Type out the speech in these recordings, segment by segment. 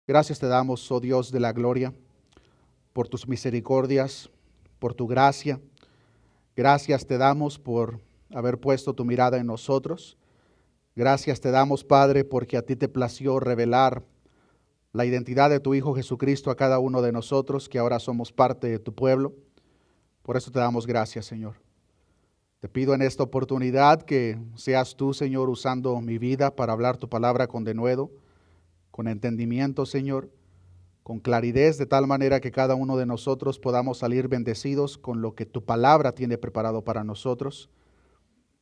Gracias te damos, oh Dios de la gloria, por tus misericordias, por tu gracia. Gracias te damos por haber puesto tu mirada en nosotros. Gracias te damos, Padre, porque a ti te plació revelar la identidad de tu Hijo Jesucristo a cada uno de nosotros, que ahora somos parte de tu pueblo. Por eso te damos gracias, Señor. Te pido en esta oportunidad que seas tú, Señor, usando mi vida para hablar tu palabra con denuedo, con entendimiento, Señor, con claridad, de tal manera que cada uno de nosotros podamos salir bendecidos con lo que tu palabra tiene preparado para nosotros.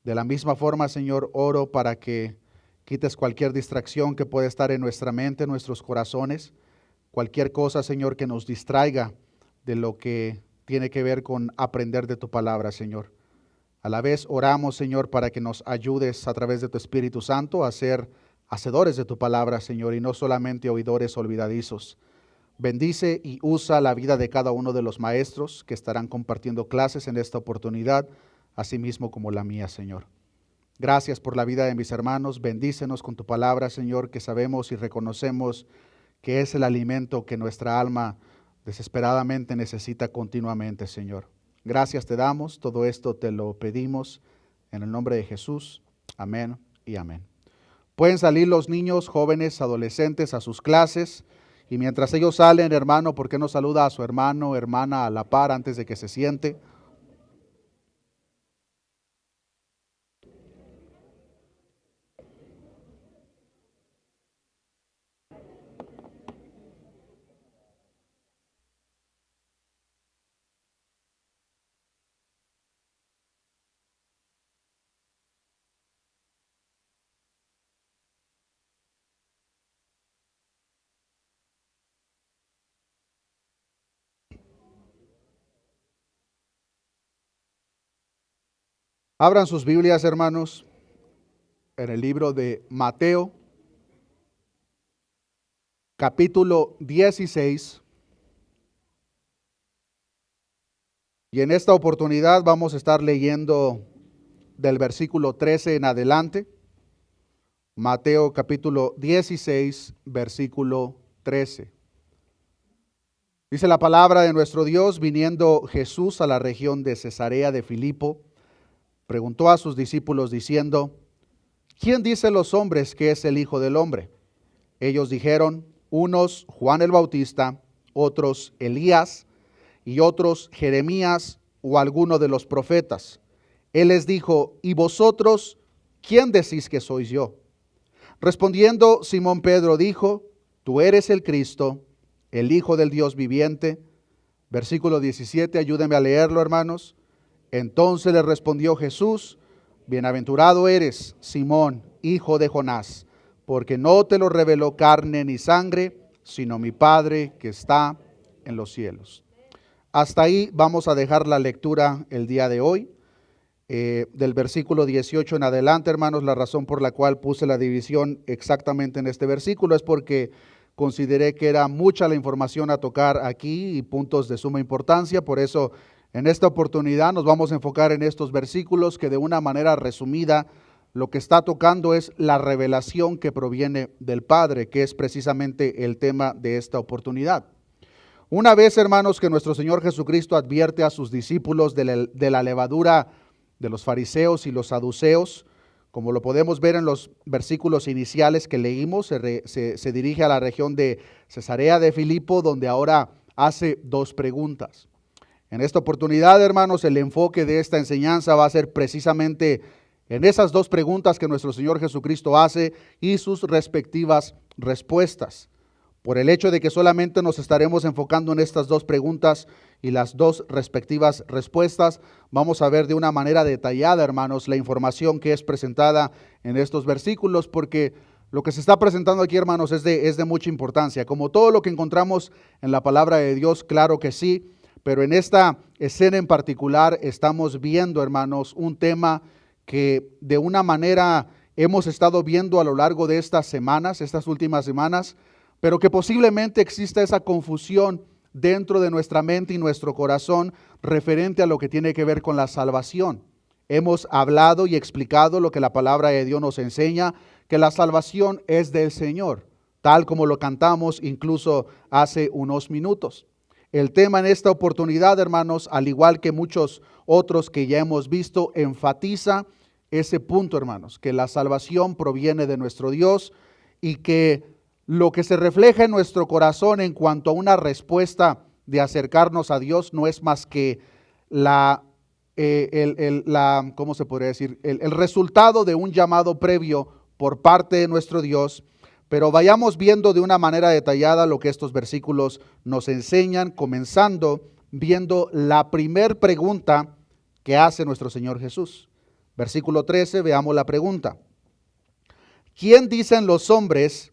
De la misma forma, Señor, oro para que quites cualquier distracción que pueda estar en nuestra mente, en nuestros corazones, cualquier cosa, Señor, que nos distraiga de lo que tiene que ver con aprender de tu palabra, Señor. A la vez oramos, Señor, para que nos ayudes a través de tu Espíritu Santo a ser hacedores de tu palabra, Señor, y no solamente oidores olvidadizos. Bendice y usa la vida de cada uno de los maestros que estarán compartiendo clases en esta oportunidad, así mismo como la mía, Señor. Gracias por la vida de mis hermanos. Bendícenos con tu palabra, Señor, que sabemos y reconocemos que es el alimento que nuestra alma desesperadamente necesita continuamente, Señor. Gracias te damos, todo esto te lo pedimos en el nombre de Jesús. Amén y amén. Pueden salir los niños, jóvenes, adolescentes a sus clases, y mientras ellos salen, hermano, ¿por qué no saluda a su hermano, hermana a la par antes de que se siente? Abran sus Biblias, hermanos, en el libro de Mateo, capítulo 16. Y en esta oportunidad vamos a estar leyendo del versículo 13 en adelante. Mateo capítulo 16, versículo 13. Dice la palabra de nuestro Dios: viniendo Jesús a la región de Cesarea de Filipo, preguntó a sus discípulos diciendo: ¿quién dicen los hombres que es el Hijo del Hombre? Ellos dijeron: unos Juan el Bautista, otros Elías, y otros Jeremías o alguno de los profetas. Él les dijo: ¿y vosotros quién decís que soy yo? Respondiendo Simón Pedro dijo: tú eres el Cristo, el Hijo del Dios viviente. Versículo 17, ayúdenme a leerlo, hermanos. Entonces le respondió Jesús: bienaventurado eres, Simón, hijo de Jonás, porque no te lo reveló carne ni sangre, sino mi Padre que está en los cielos. Hasta ahí vamos a dejar la lectura el día de hoy. Del versículo 18 en adelante, hermanos, la razón por la cual puse la división exactamente en este versículo es porque consideré que era mucha la información a tocar aquí y puntos de suma importancia. Por eso en esta oportunidad nos vamos a enfocar en estos versículos que de una manera resumida lo que está tocando es la revelación que proviene del Padre, que es precisamente el tema de esta oportunidad. Una vez, hermanos, que nuestro Señor Jesucristo advierte a sus discípulos de la levadura de los fariseos y los saduceos, como lo podemos ver en los versículos iniciales que leímos, se dirige a la región de Cesarea de Filipo, donde ahora hace dos preguntas. En esta oportunidad, hermanos, el enfoque de esta enseñanza va a ser precisamente en esas dos preguntas que nuestro Señor Jesucristo hace y sus respectivas respuestas. Por el hecho de que solamente nos estaremos enfocando en estas dos preguntas y las dos respectivas respuestas, vamos a ver de una manera detallada, hermanos, la información que es presentada en estos versículos, porque lo que se está presentando aquí, hermanos, es de mucha importancia. Como todo lo que encontramos en la palabra de Dios, claro que sí, pero en esta escena en particular estamos viendo, hermanos, un tema que de una manera hemos estado viendo a lo largo de estas semanas, estas últimas semanas, pero que posiblemente exista esa confusión dentro de nuestra mente y nuestro corazón referente a lo que tiene que ver con la salvación. Hemos hablado y explicado lo que la palabra de Dios nos enseña, que la salvación es del Señor. tal como lo cantamos incluso hace unos minutos. El tema en esta oportunidad, hermanos, al igual que muchos otros que ya hemos visto, enfatiza ese punto, hermanos, que la salvación proviene de nuestro Dios y que lo que se refleja en nuestro corazón en cuanto a una respuesta de acercarnos a Dios no es más que ¿cómo se podría decir? El resultado de un llamado previo por parte de nuestro Dios. Pero vayamos viendo de una manera detallada lo que estos versículos nos enseñan, comenzando viendo la primer pregunta que hace nuestro Señor Jesús. Versículo 13, veamos la pregunta. ¿Quién dicen los hombres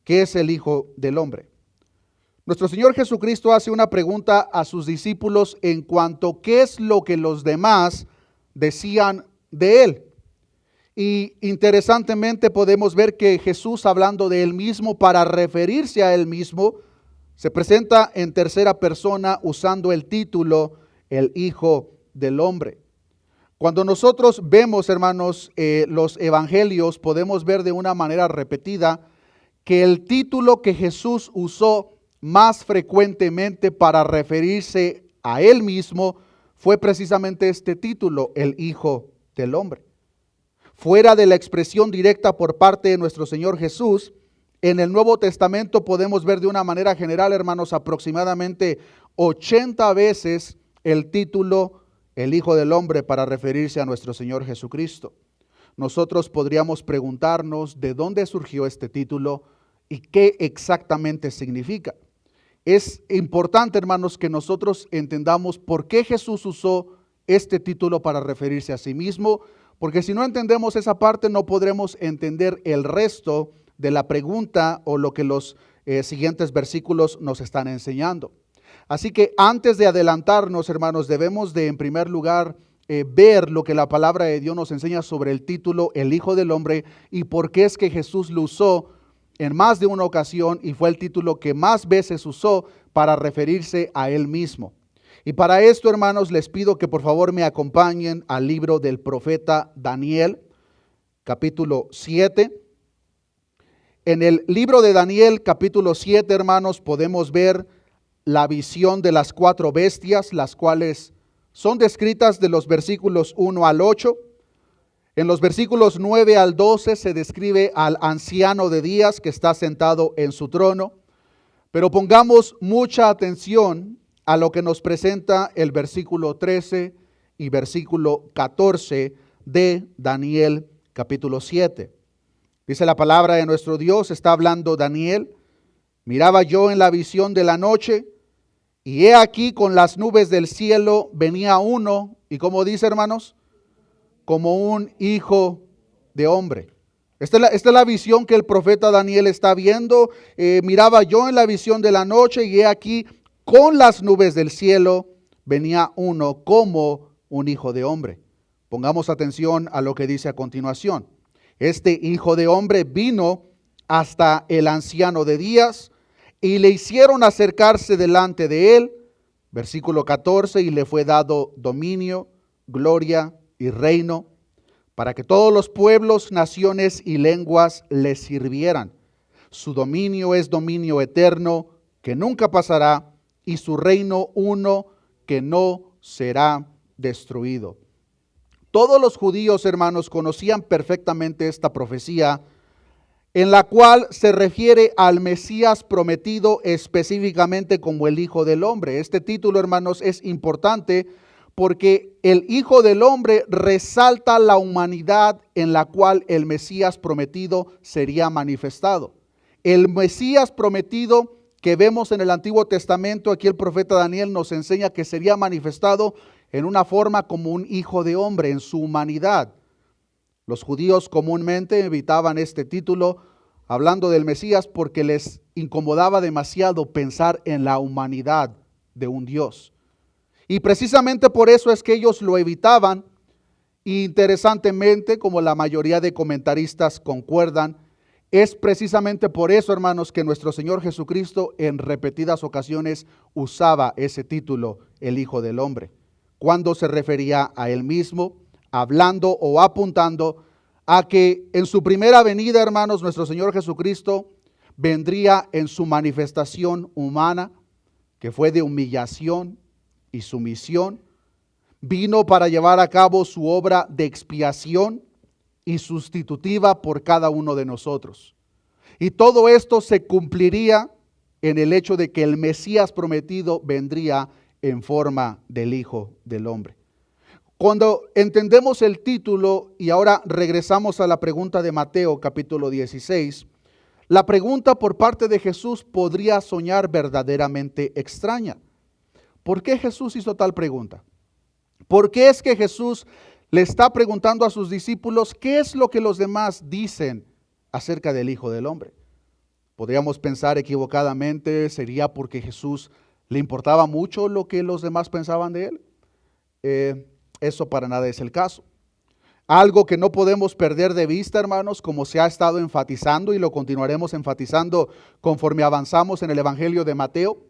que es el Hijo del Hombre? Nuestro Señor Jesucristo hace una pregunta a sus discípulos en cuanto a qué es lo que los demás decían de Él. Y interesantemente podemos ver que Jesús, hablando de Él mismo para referirse a Él mismo, se presenta en tercera persona usando el título el Hijo del Hombre. Cuando nosotros vemos, hermanos, los evangelios, podemos ver de una manera repetida que el título que Jesús usó más frecuentemente para referirse a Él mismo fue precisamente este título, el Hijo del Hombre. Fuera de la expresión directa por parte de nuestro Señor Jesús, en el Nuevo Testamento podemos ver de una manera general, hermanos, aproximadamente 80 veces el título el Hijo del Hombre para referirse a nuestro Señor Jesucristo. Nosotros podríamos preguntarnos de dónde surgió este título y qué exactamente significa. Es importante, hermanos, que nosotros entendamos por qué Jesús usó este título para referirse a sí mismo, porque si no entendemos esa parte no podremos entender el resto de la pregunta o lo que los siguientes versículos nos están enseñando. Así que antes de adelantarnos, hermanos, debemos de en primer lugar ver lo que la palabra de Dios nos enseña sobre el título el Hijo del Hombre y por qué es que Jesús lo usó en más de una ocasión y fue el título que más veces usó para referirse a Él mismo. Y para esto, hermanos, les pido que por favor me acompañen al libro del profeta Daniel, capítulo 7. En el libro de Daniel, capítulo 7, hermanos, podemos ver la visión de las 4 bestias, las cuales son descritas de los versículos 1 al 8. En los versículos 9 al 12 se describe al anciano de días que está sentado en su trono. Pero pongamos mucha atención a lo que nos presenta el versículo 13 y versículo 14 de Daniel capítulo 7. Dice la palabra de nuestro Dios, está hablando Daniel: miraba yo en la visión de la noche, y he aquí con las nubes del cielo venía uno, y como dice, hermanos, como un hijo de hombre. Esta es la visión que el profeta Daniel está viendo. Miraba yo en la visión de la noche, y he aquí con las nubes del cielo venía uno como un hijo de hombre. Pongamos atención a lo que dice a continuación. Este hijo de hombre vino hasta el anciano de días y le hicieron acercarse delante de él. Versículo 14, y le fue dado dominio, gloria y reino, para que todos los pueblos, naciones y lenguas le sirvieran. Su dominio es dominio eterno, que nunca pasará, y su reino uno, que no será destruido. Todos los judíos, hermanos, conocían perfectamente esta profecía, en la cual se refiere al Mesías prometido específicamente como el Hijo del Hombre. Este título, hermanos, es importante porque el Hijo del Hombre resalta la humanidad en la cual el Mesías prometido sería manifestado. El Mesías prometido que vemos en el Antiguo Testamento, aquí el profeta Daniel nos enseña que sería manifestado en una forma como un hijo de hombre, en su humanidad. Los judíos comúnmente evitaban este título hablando del Mesías porque les incomodaba demasiado pensar en la humanidad de un Dios. Y precisamente por eso es que ellos lo evitaban. Y interesantemente, como la mayoría de comentaristas concuerdan, es precisamente por eso, hermanos, que nuestro Señor Jesucristo en repetidas ocasiones usaba ese título, el Hijo del Hombre, cuando se refería a Él mismo, hablando o apuntando a que en su primera venida, hermanos, nuestro Señor Jesucristo vendría en su manifestación humana, que fue de humillación y sumisión. Vino para llevar a cabo su obra de expiación y sustitutiva por cada uno de nosotros. Y todo esto se cumpliría en el hecho de que el Mesías prometido vendría en forma del Hijo del Hombre. Cuando entendemos el título y ahora regresamos a la pregunta de Mateo capítulo 16, la pregunta por parte de Jesús podría sonar verdaderamente extraña. ¿Por qué Jesús hizo tal pregunta? ¿Por qué es que Jesús le está preguntando a sus discípulos qué es lo que los demás dicen acerca del Hijo del Hombre? Podríamos pensar equivocadamente, sería porque Jesús le importaba mucho lo que los demás pensaban de él. Eso para nada es el caso. Algo que no podemos perder de vista, hermanos, como se ha estado enfatizando y lo continuaremos enfatizando conforme avanzamos en el Evangelio de Mateo,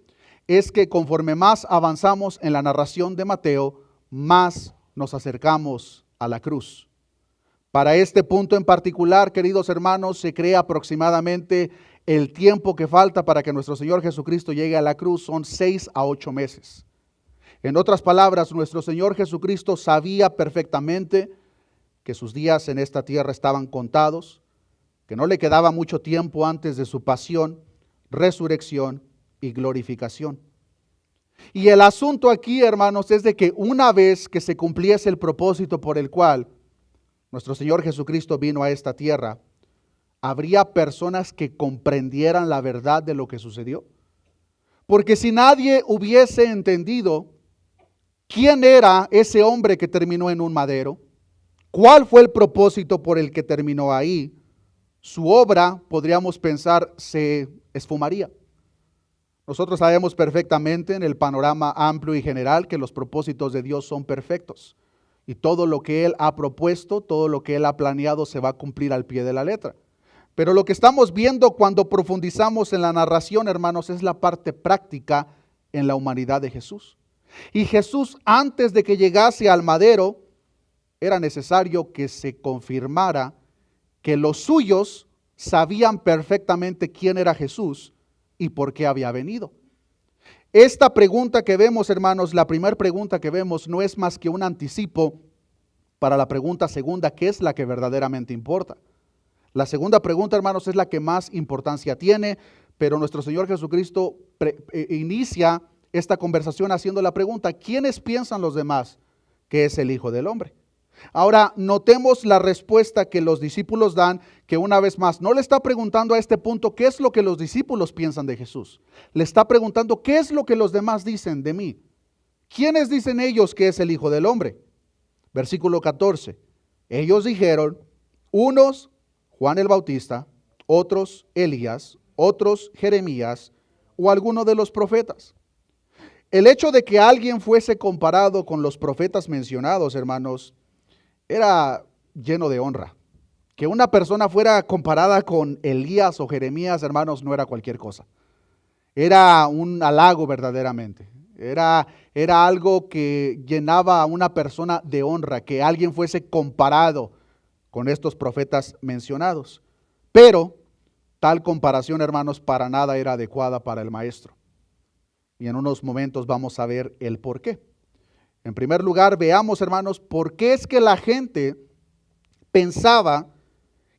es que conforme más avanzamos en la narración de Mateo, más nos acercamos a la cruz. Para este punto en particular, queridos hermanos, se cree aproximadamente el tiempo que falta para que nuestro Señor Jesucristo llegue a la cruz son 6 a 8 meses. En otras palabras, nuestro Señor Jesucristo sabía perfectamente que sus días en esta tierra estaban contados, que no le quedaba mucho tiempo antes de su pasión, resurrección y glorificación. Y el asunto aquí, hermanos, es de que una vez que se cumpliese el propósito por el cual nuestro Señor Jesucristo vino a esta tierra, ¿habría personas que comprendieran la verdad de lo que sucedió? Porque si nadie hubiese entendido quién era ese hombre que terminó en un madero, cuál fue el propósito por el que terminó ahí, su obra, podríamos pensar, se esfumaría. Nosotros sabemos perfectamente en el panorama amplio y general que los propósitos de Dios son perfectos. Y todo lo que Él ha propuesto, todo lo que Él ha planeado se va a cumplir al pie de la letra. Pero lo que estamos viendo cuando profundizamos en la narración, hermanos, es la parte práctica en la humanidad de Jesús. Y Jesús, antes de que llegase al madero, era necesario que se confirmara que los suyos sabían perfectamente quién era Jesús y por qué había venido. Esta pregunta que vemos, hermanos, la primera pregunta que vemos no es más que un anticipo para la pregunta segunda, que es la que verdaderamente importa. La segunda pregunta, hermanos, es la que más importancia tiene, pero nuestro Señor Jesucristo inicia esta conversación haciendo la pregunta: ¿quiénes piensan los demás que es el Hijo del Hombre? Ahora, notemos la respuesta que los discípulos dan, que una vez más, no le está preguntando a este punto qué es lo que los discípulos piensan de Jesús. Le está preguntando qué es lo que los demás dicen de mí. ¿Quiénes dicen ellos que es el Hijo del Hombre? Versículo 14. Ellos dijeron, unos Juan el Bautista, otros Elías, otros Jeremías o alguno de los profetas. El hecho de que alguien fuese comparado con los profetas mencionados, hermanos, era lleno de honra. Que una persona fuera comparada con Elías o Jeremías, hermanos, no era cualquier cosa. Era un halago verdaderamente. Era algo que llenaba a una persona de honra, que alguien fuese comparado con estos profetas mencionados. Pero tal comparación, hermanos, para nada era adecuada para el maestro. Y en unos momentos vamos a ver el por qué. En primer lugar, veamos, hermanos, por qué es que la gente pensaba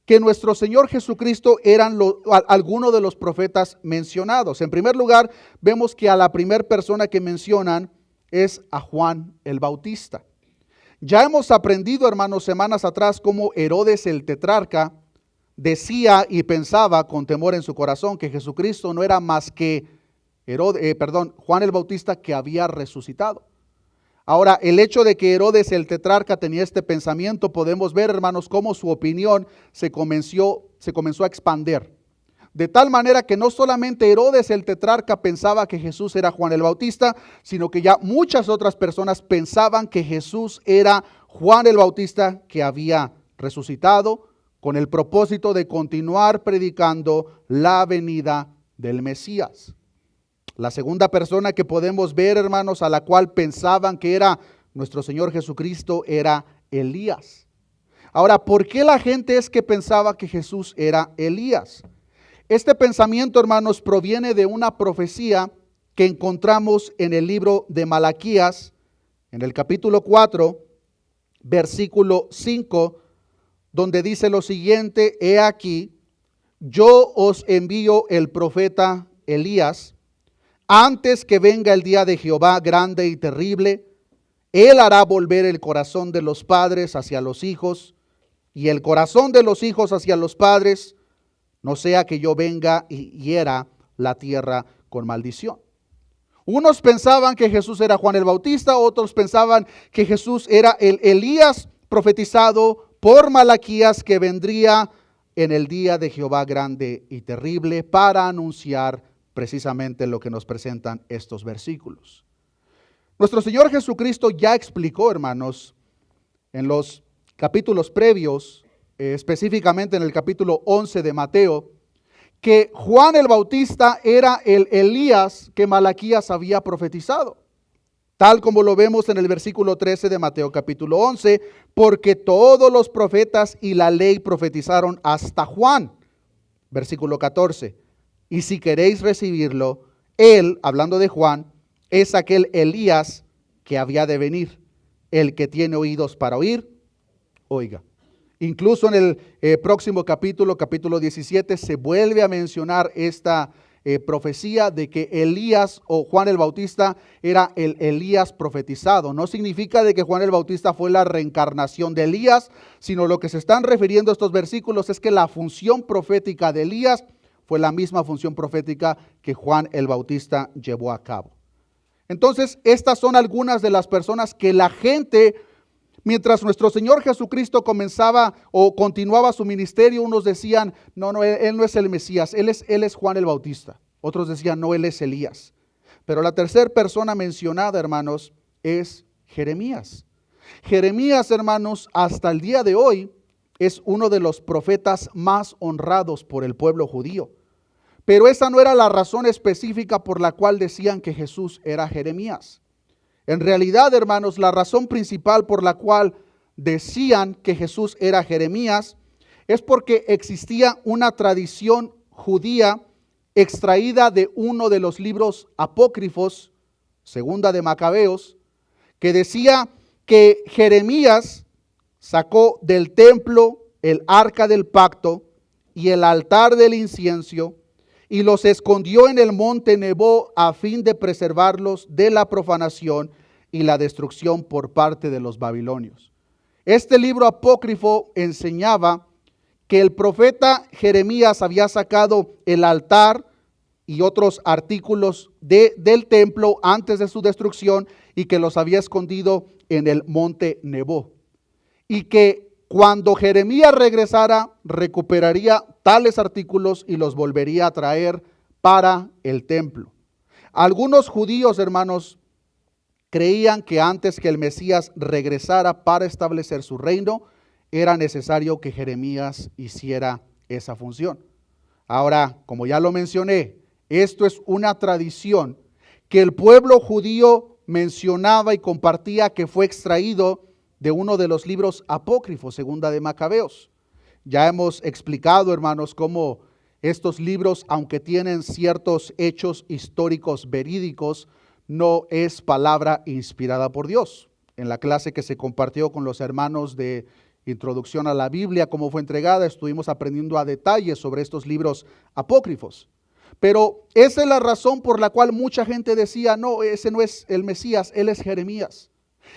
que nuestro Señor Jesucristo eran algunos de los profetas mencionados. En primer lugar, vemos que a la primera persona que mencionan es a Juan el Bautista. Ya hemos aprendido, hermanos, semanas atrás, cómo Herodes el tetrarca decía y pensaba con temor en su corazón que Jesucristo no era más que Juan el Bautista, que había resucitado. Ahora, el hecho de que Herodes el tetrarca tenía este pensamiento, podemos ver, hermanos, cómo su opinión se comenzó a expandir. De tal manera que no solamente Herodes el tetrarca pensaba que Jesús era Juan el Bautista, sino que ya muchas otras personas pensaban que Jesús era Juan el Bautista, que había resucitado con el propósito de continuar predicando la venida del Mesías. La segunda persona que podemos ver, hermanos, a la cual pensaban que era nuestro Señor Jesucristo, era Elías. Ahora, ¿por qué la gente es que pensaba que Jesús era Elías? Este pensamiento, hermanos, proviene de una profecía que encontramos en el libro de Malaquías, en el capítulo 4, versículo 5, donde dice lo siguiente: he aquí, yo os envío el profeta Elías, antes que venga el día de Jehová grande y terrible. Él hará volver el corazón de los padres hacia los hijos, y el corazón de los hijos hacia los padres, no sea que yo venga y hiera la tierra con maldición. Unos pensaban que Jesús era Juan el Bautista, otros pensaban que Jesús era el Elías profetizado por Malaquías, que vendría en el día de Jehová grande y terrible para anunciar precisamente lo que nos presentan estos versículos. Nuestro Señor Jesucristo ya explicó, hermanos, en los capítulos previos, específicamente en el capítulo 11 de Mateo, que Juan el Bautista era el Elías que Malaquías había profetizado, tal como lo vemos en el versículo 13 de Mateo capítulo 11, porque todos los profetas y la ley profetizaron hasta Juan, versículo 14, y si queréis recibirlo, él, hablando de Juan, es aquel Elías que había de venir. El que tiene oídos para oír, oiga. Incluso en el próximo capítulo 17, se vuelve a mencionar esta profecía de que Elías o Juan el Bautista era el Elías profetizado. No significa de que Juan el Bautista fue la reencarnación de Elías, sino lo que se están refiriendo a estos versículos es que la función profética de Elías fue la misma función profética que Juan el Bautista llevó a cabo. Entonces, estas son algunas de las personas que la gente, mientras nuestro Señor Jesucristo comenzaba o continuaba su ministerio, unos decían, no, él no es el Mesías, él es Juan el Bautista. Otros decían, no, él es Elías. Pero la tercera persona mencionada, hermanos, es Jeremías. Jeremías, hermanos, hasta el día de hoy es uno de los profetas más honrados por el pueblo judío. Pero esa no era la razón específica por la cual decían que Jesús era Jeremías. En realidad, hermanos, la razón principal por la cual decían que Jesús era Jeremías es porque existía una tradición judía extraída de uno de los libros apócrifos, Segunda de Macabeos, que decía que Jeremías sacó del templo el arca del pacto y el altar del incienso y los escondió en el monte Nebo a fin de preservarlos de la profanación y la destrucción por parte de los babilonios. Este libro apócrifo enseñaba que el profeta Jeremías había sacado el altar y otros artículos del templo antes de su destrucción y que los había escondido en el monte Nebo. Y que cuando Jeremías regresara, recuperaría tales artículos y los volvería a traer para el templo. Algunos judíos, hermanos, creían que antes que el Mesías regresara para establecer su reino, era necesario que Jeremías hiciera esa función. Ahora, como ya lo mencioné, esto es una tradición que el pueblo judío mencionaba y compartía, que fue extraído de uno de los libros apócrifos, Segunda de Macabeos. Ya hemos explicado, hermanos, cómo estos libros, aunque tienen ciertos hechos históricos verídicos, no es palabra inspirada por Dios. En la clase que se compartió con los hermanos de Introducción a la Biblia, cómo fue entregada, estuvimos aprendiendo a detalle sobre estos libros apócrifos. Pero esa es la razón por la cual mucha gente decía, no, ese no es el Mesías, él es Jeremías.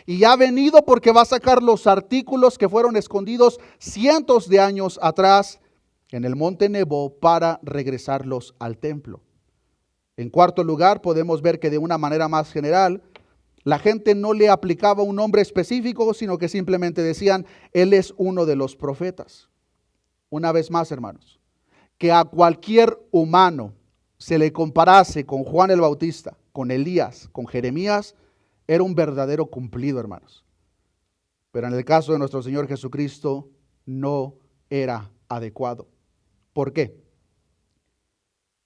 Y ha venido porque va a sacar los artículos que fueron escondidos cientos de años atrás en el monte Nebo para regresarlos al templo. En cuarto lugar, podemos ver que de una manera más general, la gente no le aplicaba un nombre específico, sino que simplemente decían, él es uno de los profetas. Una vez más, hermanos, que a cualquier humano se le comparase con Juan el Bautista, con Elías, con Jeremías, era un verdadero cumplido, hermanos. Pero en el caso de nuestro Señor Jesucristo, no era adecuado. ¿Por qué?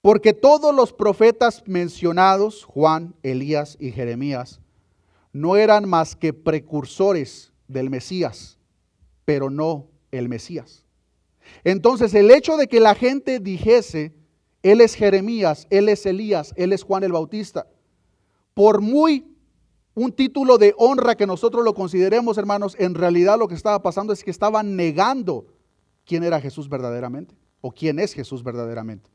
Porque todos los profetas mencionados, Juan, Elías y Jeremías, no eran más que precursores del Mesías, pero no el Mesías. Entonces, el hecho de que la gente dijese Él es Jeremías, Él es Elías, Él es Juan el Bautista. Por muy un título de honra que nosotros lo consideremos, hermanos, en realidad lo que estaba pasando es que estaban negando quién era Jesús verdaderamente, o quién es Jesús verdaderamente.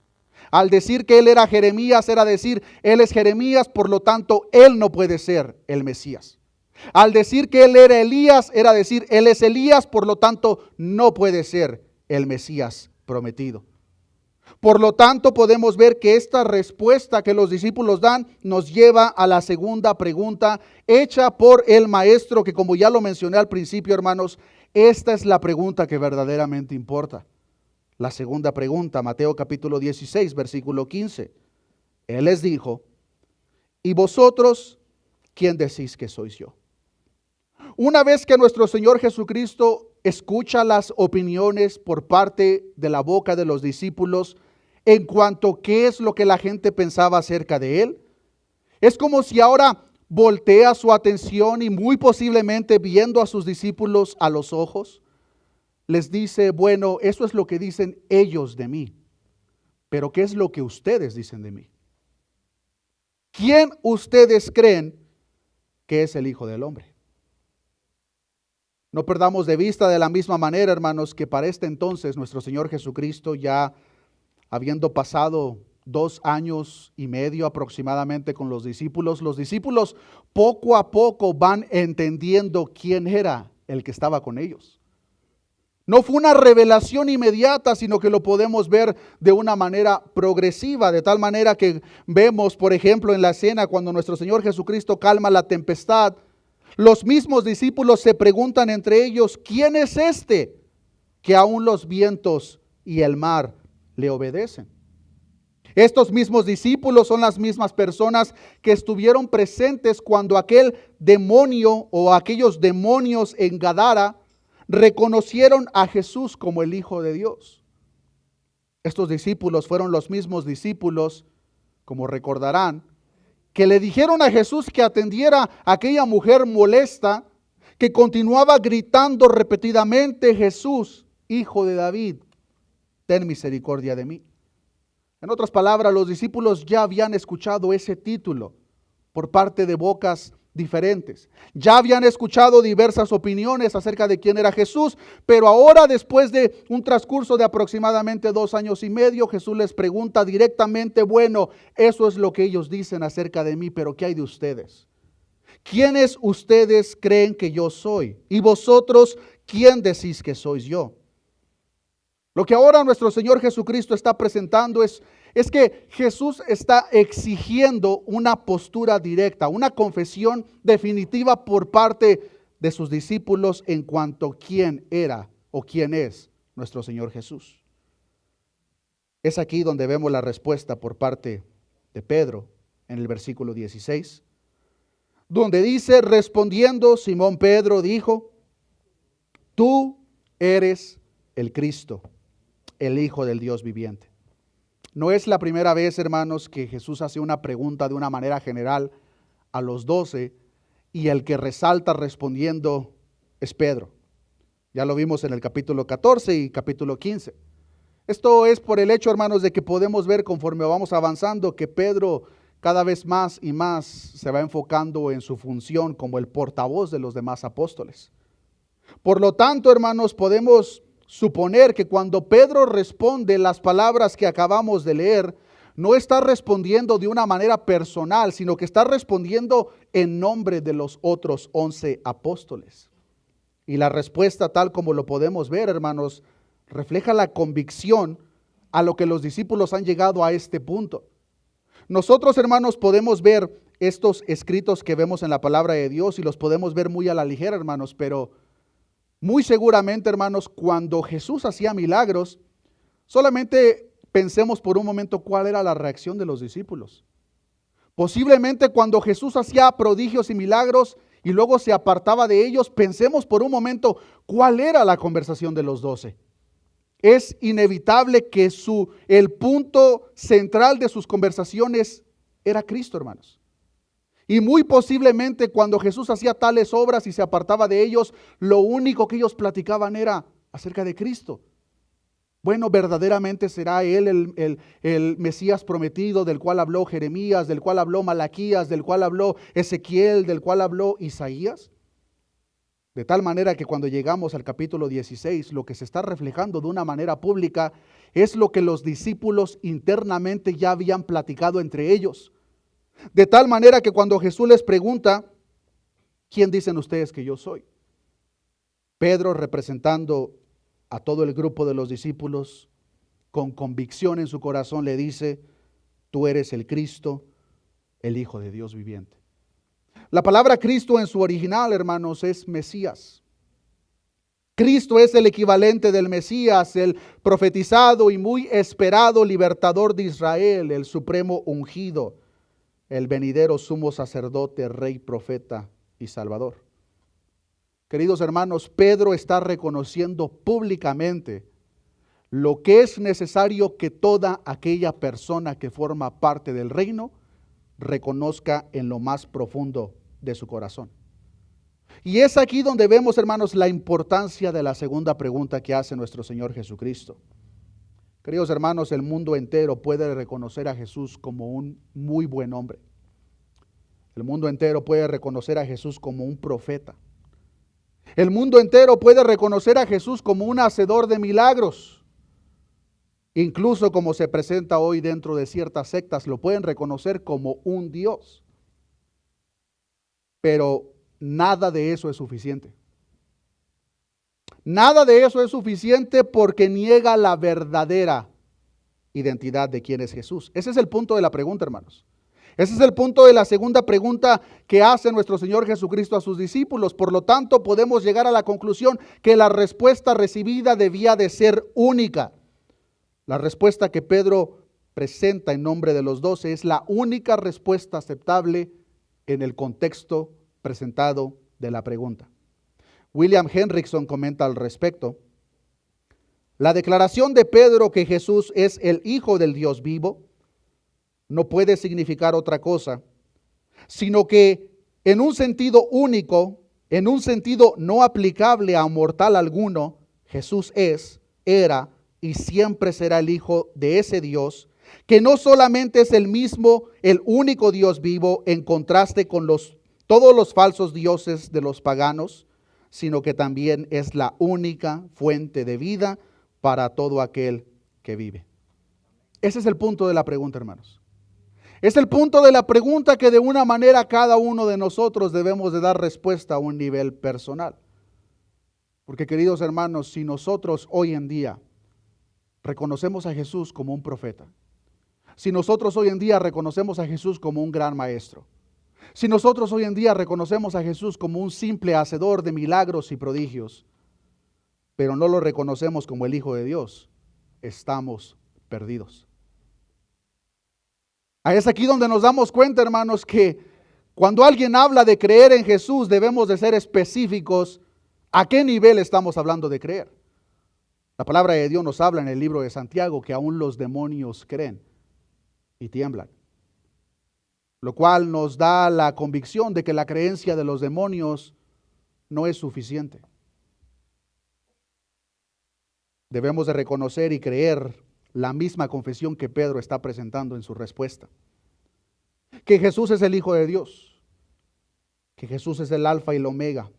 Al decir que Él era Jeremías, era decir, Él es Jeremías, por lo tanto, Él no puede ser el Mesías. Al decir que Él era Elías, era decir, Él es Elías, por lo tanto, no puede ser el Mesías prometido. Por lo tanto, podemos ver que esta respuesta que los discípulos dan nos lleva a la segunda pregunta hecha por el maestro, que como ya lo mencioné al principio, hermanos, esta es la pregunta que verdaderamente importa. La segunda pregunta, Mateo capítulo 16, versículo 15. Él les dijo, ¿y vosotros quién decís que sois yo? Una vez que nuestro Señor Jesucristo escucha las opiniones por parte de la boca de los discípulos en cuanto a qué es lo que la gente pensaba acerca de Él, es como si ahora voltea su atención y muy posiblemente viendo a sus discípulos a los ojos, les dice, bueno, eso es lo que dicen ellos de mí, pero ¿qué es lo que ustedes dicen de mí? ¿Quién ustedes creen que es el Hijo del Hombre? No perdamos de vista de la misma manera, hermanos, que para este entonces nuestro Señor Jesucristo, ya habiendo pasado 2 años y medio aproximadamente con los discípulos poco a poco van entendiendo quién era el que estaba con ellos. No fue una revelación inmediata, sino que lo podemos ver de una manera progresiva, de tal manera que vemos, por ejemplo, en la escena cuando nuestro Señor Jesucristo calma la tempestad, los mismos discípulos se preguntan entre ellos, ¿quién es este que aún los vientos y el mar le obedecen? Estos mismos discípulos son las mismas personas que estuvieron presentes cuando aquel demonio o aquellos demonios en Gadara reconocieron a Jesús como el Hijo de Dios. Estos discípulos fueron los mismos discípulos, como recordarán, que le dijeron a Jesús que atendiera a aquella mujer molesta que continuaba gritando repetidamente, Jesús, Hijo de David, ten misericordia de mí. En otras palabras, los discípulos ya habían escuchado ese título por parte de bocas diferentes. Ya habían escuchado diversas opiniones acerca de quién era Jesús, pero ahora, después de un transcurso de aproximadamente 2 años y medio, Jesús les pregunta directamente, bueno, eso es lo que ellos dicen acerca de mí, pero ¿qué hay de ustedes? ¿Quiénes ustedes creen que yo soy? Y vosotros, ¿quién decís que sois yo? Lo que ahora nuestro Señor Jesucristo está presentando es que Jesús está exigiendo una postura directa, una confesión definitiva por parte de sus discípulos en cuanto a quién era o quién es nuestro Señor Jesús. Es aquí donde vemos la respuesta por parte de Pedro en el versículo 16, donde dice, respondiendo Simón Pedro dijo, tú eres el Cristo, el Hijo del Dios viviente. No es la primera vez, hermanos, que Jesús hace una pregunta de una manera general a los 12 y el que resalta respondiendo es Pedro. Ya lo vimos en el capítulo 14 y capítulo 15. Esto es por el hecho, hermanos, de que podemos ver conforme vamos avanzando que Pedro cada vez más y más se va enfocando en su función como el portavoz de los demás apóstoles. Por lo tanto, hermanos, podemos suponer que cuando Pedro responde las palabras que acabamos de leer, no está respondiendo de una manera personal, sino que está respondiendo en nombre de los otros 11 apóstoles. Y la respuesta, tal como lo podemos ver, hermanos, refleja la convicción a lo que los discípulos han llegado a este punto. Nosotros, hermanos, podemos ver estos escritos que vemos en la palabra de Dios y los podemos ver muy a la ligera, hermanos, pero muy seguramente, hermanos, cuando Jesús hacía milagros, solamente pensemos por un momento cuál era la reacción de los discípulos. Posiblemente cuando Jesús hacía prodigios y milagros y luego se apartaba de ellos, pensemos por un momento cuál era la conversación de los 12. Es inevitable que el punto central de sus conversaciones era Cristo, hermanos. Y muy posiblemente cuando Jesús hacía tales obras y se apartaba de ellos, lo único que ellos platicaban era acerca de Cristo. Bueno, verdaderamente será Él el Mesías prometido, del cual habló Jeremías, del cual habló Malaquías, del cual habló Ezequiel, del cual habló Isaías. De tal manera que cuando llegamos al capítulo 16, lo que se está reflejando de una manera pública es lo que los discípulos internamente ya habían platicado entre ellos. De tal manera que cuando Jesús les pregunta, ¿quién dicen ustedes que yo soy? Pedro, representando a todo el grupo de los discípulos, con convicción en su corazón le dice, tú eres el Cristo, el Hijo de Dios viviente. La palabra Cristo en su original, hermanos, es Mesías. Cristo es el equivalente del Mesías, el profetizado y muy esperado libertador de Israel, el supremo ungido, el venidero sumo sacerdote, rey, profeta y salvador. Queridos hermanos, Pedro está reconociendo públicamente lo que es necesario que toda aquella persona que forma parte del reino reconozca en lo más profundo de su corazón. Y es aquí donde vemos, hermanos, la importancia de la segunda pregunta que hace nuestro Señor Jesucristo. Queridos hermanos, el mundo entero puede reconocer a Jesús como un muy buen hombre. El mundo entero puede reconocer a Jesús como un profeta. El mundo entero puede reconocer a Jesús como un hacedor de milagros. Incluso como se presenta hoy dentro de ciertas sectas, lo pueden reconocer como un Dios. Pero nada de eso es suficiente. Nada de eso es suficiente porque niega la verdadera identidad de quién es Jesús. Ese es el punto de la pregunta, hermanos. Ese es el punto de la segunda pregunta que hace nuestro Señor Jesucristo a sus discípulos. Por lo tanto, podemos llegar a la conclusión que la respuesta recibida debía de ser única. La respuesta que Pedro presenta en nombre de los 12 es la única respuesta aceptable en el contexto presentado de la pregunta. William Hendrickson comenta al respecto: la declaración de Pedro que Jesús es el Hijo del Dios vivo no puede significar otra cosa, sino que en un sentido único, en un sentido no aplicable a mortal alguno, Jesús es, era y siempre será el Hijo de ese Dios, que no solamente es el mismo, el único Dios vivo, en contraste con todos los falsos dioses de los paganos, sino que también es la única fuente de vida para todo aquel que vive. Ese es el punto de la pregunta, hermanos. Es el punto de la pregunta que de una manera cada uno de nosotros debemos de dar respuesta a un nivel personal. Porque, queridos hermanos, si nosotros hoy en día reconocemos a Jesús como un profeta, si nosotros hoy en día reconocemos a Jesús como un gran maestro, si nosotros hoy en día reconocemos a Jesús como un simple hacedor de milagros y prodigios, pero no lo reconocemos como el Hijo de Dios, estamos perdidos. Es aquí donde nos damos cuenta, hermanos, que cuando alguien habla de creer en Jesús, debemos de ser específicos a qué nivel estamos hablando de creer. La palabra de Dios nos habla en el libro de Santiago que aún los demonios creen y tiemblan, lo cual nos da la convicción de que la creencia de los demonios no es suficiente. Debemos de reconocer y creer la misma confesión que Pedro está presentando en su respuesta: que Jesús es el Hijo de Dios, que Jesús es el Alfa y el Omega,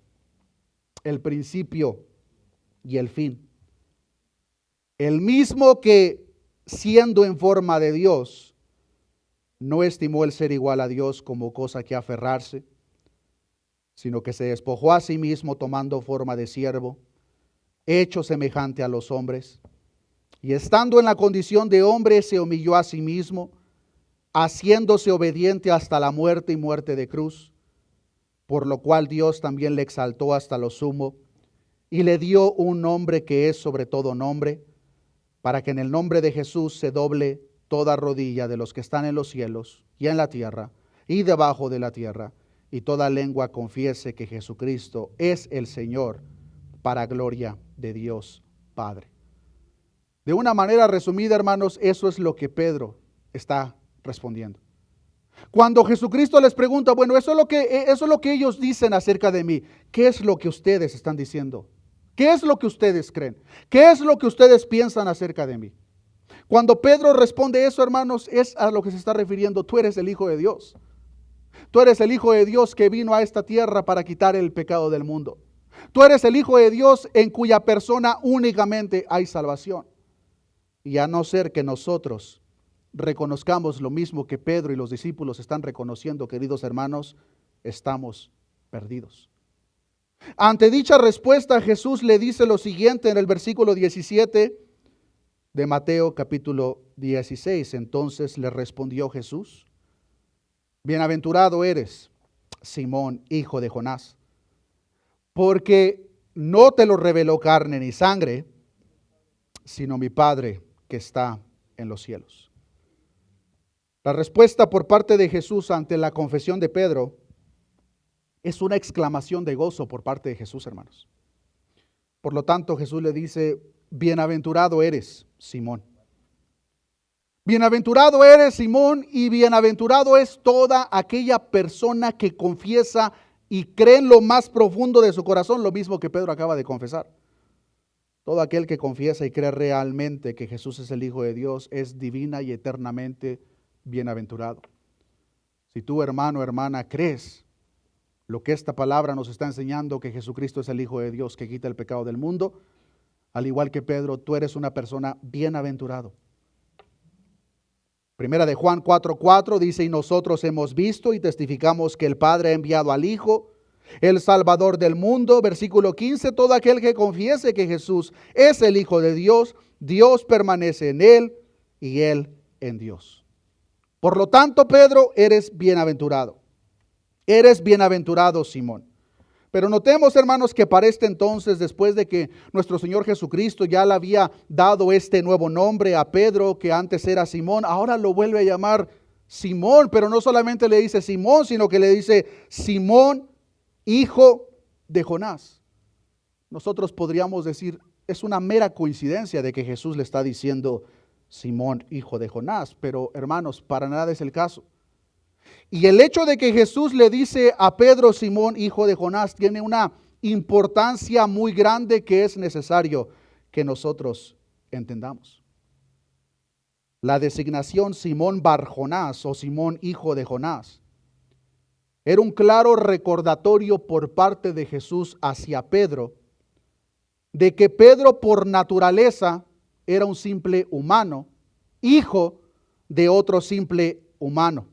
el principio y el fin. El mismo que, siendo en forma de Dios, no estimó el ser igual a Dios como cosa que aferrarse, sino que se despojó a sí mismo tomando forma de siervo, hecho semejante a los hombres, y estando en la condición de hombre se humilló a sí mismo, haciéndose obediente hasta la muerte y muerte de cruz, por lo cual Dios también le exaltó hasta lo sumo y le dio un nombre que es sobre todo nombre, para que en el nombre de Jesús se doble toda rodilla de los que están en los cielos y en la tierra y debajo de la tierra, y toda lengua confiese que Jesucristo es el Señor, para gloria de Dios Padre. De una manera resumida, hermanos, eso es lo que Pedro está respondiendo. Cuando Jesucristo les pregunta, bueno, eso es lo que ellos dicen acerca de mí, ¿qué es lo que ustedes están diciendo ¿Qué es lo que ustedes creen? ¿Qué es lo que ustedes piensan acerca de mí? Cuando Pedro responde eso, hermanos, es a lo que se está refiriendo. Tú eres el Hijo de Dios. Tú eres el Hijo de Dios que vino a esta tierra para quitar el pecado del mundo. Tú eres el Hijo de Dios en cuya persona únicamente hay salvación. Y a no ser que nosotros reconozcamos lo mismo que Pedro y los discípulos están reconociendo, queridos hermanos, estamos perdidos. Ante dicha respuesta, Jesús le dice lo siguiente en el versículo 17 de Mateo capítulo 16. Entonces le respondió Jesús: bienaventurado eres, Simón, hijo de Jonás, porque no te lo reveló carne ni sangre, sino mi Padre que está en los cielos. La respuesta por parte de Jesús ante la confesión de Pedro es una exclamación de gozo por parte de Jesús, hermanos. Por lo tanto, Jesús le dice: bienaventurado eres, Simón. Bienaventurado eres, Simón, y bienaventurado es toda aquella persona que confiesa y cree en lo más profundo de su corazón lo mismo que Pedro acaba de confesar. Todo aquel que confiesa y cree realmente que Jesús es el Hijo de Dios es divina y eternamente bienaventurado. Si tú, hermano, hermana, crees lo que esta palabra nos está enseñando, que Jesucristo es el Hijo de Dios que quita el pecado del mundo, al igual que Pedro, tú eres una persona bienaventurado. Primera de Juan 4:4 dice: y nosotros hemos visto y testificamos que el Padre ha enviado al Hijo, el Salvador del mundo. Versículo 15: todo aquel que confiese que Jesús es el Hijo de Dios, Dios permanece en él y él en Dios. Por lo tanto, Pedro, eres bienaventurado. Eres bienaventurado, Simón. Pero notemos, hermanos, que para este entonces, después de que nuestro Señor Jesucristo ya le había dado este nuevo nombre a Pedro, que antes era Simón, ahora lo vuelve a llamar Simón, pero no solamente le dice Simón, sino que le dice Simón, hijo de Jonás. Nosotros podríamos decir, es una mera coincidencia de que Jesús le está diciendo Simón, hijo de Jonás, pero hermanos, para nada es el caso. Y el hecho de que Jesús le dice a Pedro, Simón, hijo de Jonás, tiene una importancia muy grande que es necesario que nosotros entendamos. La designación Simón Bar Jonás o Simón, hijo de Jonás, era un claro recordatorio por parte de Jesús hacia Pedro, de que Pedro por naturaleza era un simple humano, hijo de otro simple humano.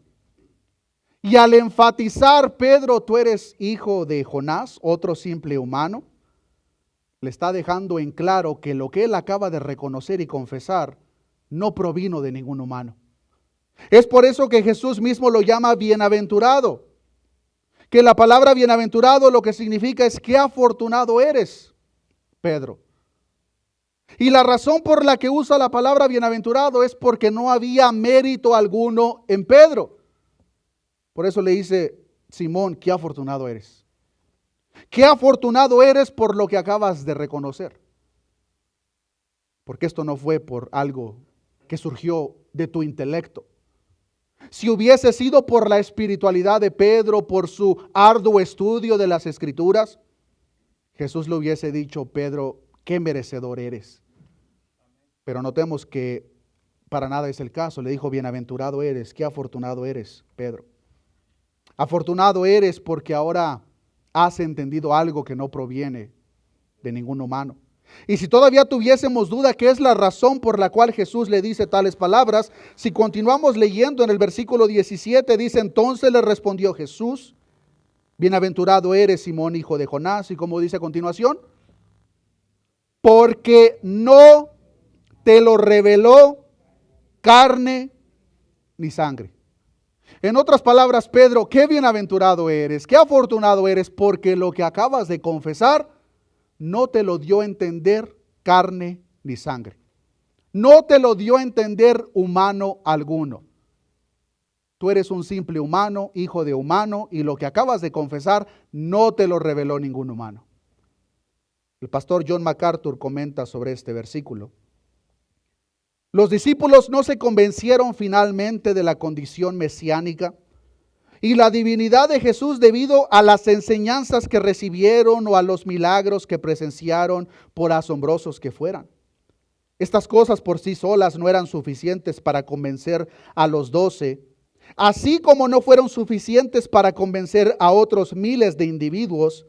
Y al enfatizar, Pedro, tú eres hijo de Jonás, otro simple humano, le está dejando en claro que lo que él acaba de reconocer y confesar no provino de ningún humano. Es por eso que Jesús mismo lo llama bienaventurado. Que la palabra bienaventurado lo que significa es qué afortunado eres, Pedro. Y la razón por la que usa la palabra bienaventurado es porque no había mérito alguno en Pedro. Por eso le dice, Simón, qué afortunado eres. Qué afortunado eres por lo que acabas de reconocer. Porque esto no fue por algo que surgió de tu intelecto. Si hubiese sido por la espiritualidad de Pedro, por su arduo estudio de las Escrituras, Jesús le hubiese dicho, Pedro, qué merecedor eres. Pero notemos que para nada es el caso. Le dijo, bienaventurado eres, qué afortunado eres, Pedro. Afortunado eres porque ahora has entendido algo que no proviene de ningún humano. Y si todavía tuviésemos duda qué es la razón por la cual Jesús le dice tales palabras, si continuamos leyendo en el versículo 17, dice, entonces le respondió Jesús, bienaventurado eres, Simón, hijo de Jonás. Y como dice a continuación, porque no te lo reveló carne ni sangre. En otras palabras, Pedro, qué bienaventurado eres, qué afortunado eres, porque lo que acabas de confesar no te lo dio a entender carne ni sangre. No te lo dio a entender humano alguno. Tú eres un simple humano, hijo de humano, y lo que acabas de confesar no te lo reveló ningún humano. El pastor John MacArthur comenta sobre este versículo. Los discípulos no se convencieron finalmente de la condición mesiánica y la divinidad de Jesús debido a las enseñanzas que recibieron o a los milagros que presenciaron, por asombrosos que fueran. Estas cosas por sí solas no eran suficientes para convencer a los 12, así como no fueron suficientes para convencer a otros miles de individuos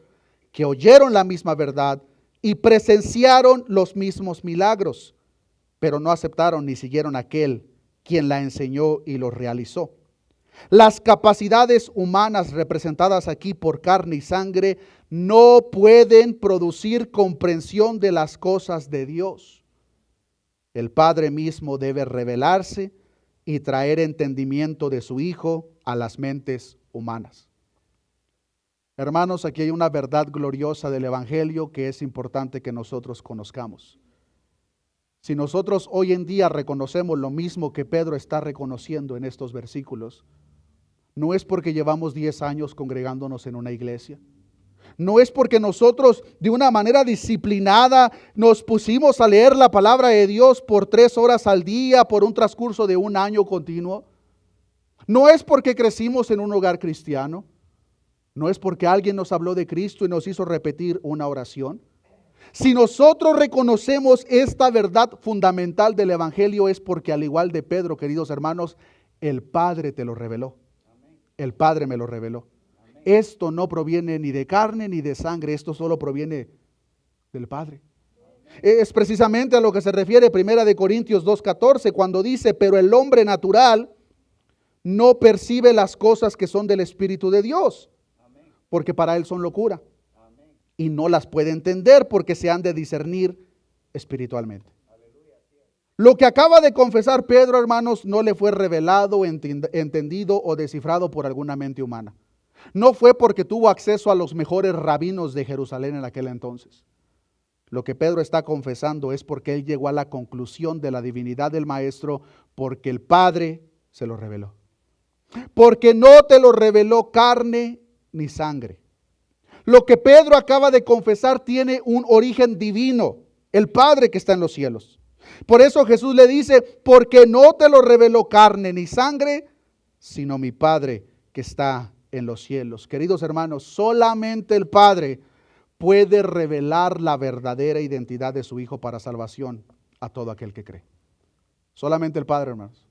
que oyeron la misma verdad y presenciaron los mismos milagros, pero no aceptaron ni siguieron a aquel quien la enseñó y los realizó. Las capacidades humanas representadas aquí por carne y sangre no pueden producir comprensión de las cosas de Dios. El Padre mismo debe revelarse y traer entendimiento de su Hijo a las mentes humanas. Hermanos, aquí hay una verdad gloriosa del Evangelio que es importante que nosotros conozcamos. Si nosotros hoy en día reconocemos lo mismo que Pedro está reconociendo en estos versículos, no es porque llevamos 10 años congregándonos en una iglesia. No es porque nosotros de una manera disciplinada nos pusimos a leer la palabra de Dios por 3 horas al día, por un transcurso de un año continuo. No es porque crecimos en un hogar cristiano. No es porque alguien nos habló de Cristo y nos hizo repetir una oración. Si nosotros reconocemos esta verdad fundamental del Evangelio, es porque al igual de Pedro, queridos hermanos, el Padre te lo reveló. El Padre me lo reveló. Esto no proviene ni de carne ni de sangre, esto solo proviene del Padre. Es precisamente a lo que se refiere 1 Corintios 2:14, cuando dice: pero el hombre natural no percibe las cosas que son del Espíritu de Dios, porque para él son locura, y no las puede entender porque se han de discernir espiritualmente. Lo que acaba de confesar Pedro, hermanos, no le fue revelado, entendido o descifrado por alguna mente humana. No fue porque tuvo acceso a los mejores rabinos de Jerusalén en aquel entonces. Lo que Pedro está confesando es porque él llegó a la conclusión de la divinidad del Maestro, porque el Padre se lo reveló. Porque no te lo reveló carne ni sangre. Lo que Pedro acaba de confesar tiene un origen divino, el Padre que está en los cielos. Por eso Jesús le dice: porque no te lo reveló carne ni sangre, sino mi Padre que está en los cielos. Queridos hermanos, solamente el Padre puede revelar la verdadera identidad de su Hijo para salvación a todo aquel que cree. Solamente el Padre, hermanos.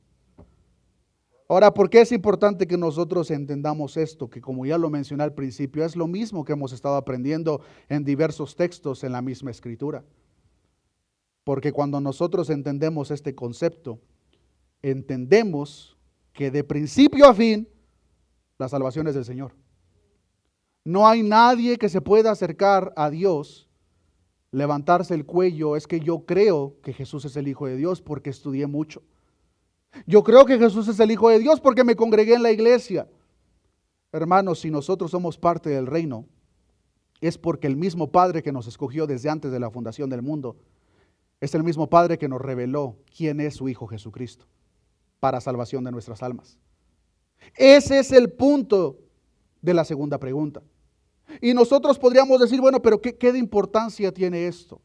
Ahora, ¿por qué es importante que nosotros entendamos esto? Que, como ya lo mencioné al principio, es lo mismo que hemos estado aprendiendo en diversos textos en la misma Escritura. Porque cuando nosotros entendemos este concepto, entendemos que de principio a fin la salvación es del Señor. No hay nadie que se pueda acercar a Dios, levantarse el cuello: es que yo creo que Jesús es el Hijo de Dios porque estudié mucho. Yo creo que Jesús es el Hijo de Dios porque me congregué en la iglesia. Hermanos, si nosotros somos parte del reino, es porque el mismo Padre que nos escogió desde antes de la fundación del mundo es el mismo Padre que nos reveló quién es su Hijo Jesucristo para salvación de nuestras almas. Ese es el punto de la segunda pregunta. Y nosotros podríamos decir: bueno, pero ¿qué de importancia tiene esto?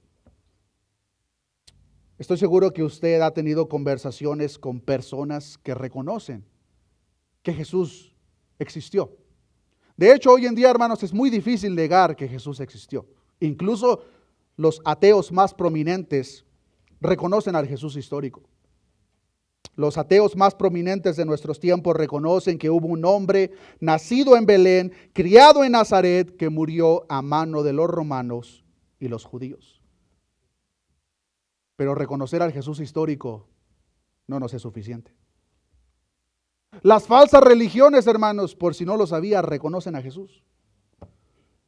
Estoy seguro que usted ha tenido conversaciones con personas que reconocen que Jesús existió. De hecho, hoy en día, hermanos, es muy difícil negar que Jesús existió. Incluso los ateos más prominentes reconocen al Jesús histórico. Los ateos más prominentes de nuestros tiempos reconocen que hubo un hombre nacido en Belén, criado en Nazaret, que murió a mano de los romanos y los judíos. Pero reconocer al Jesús histórico no nos es suficiente. Las falsas religiones, hermanos, por si no lo sabía, reconocen a Jesús.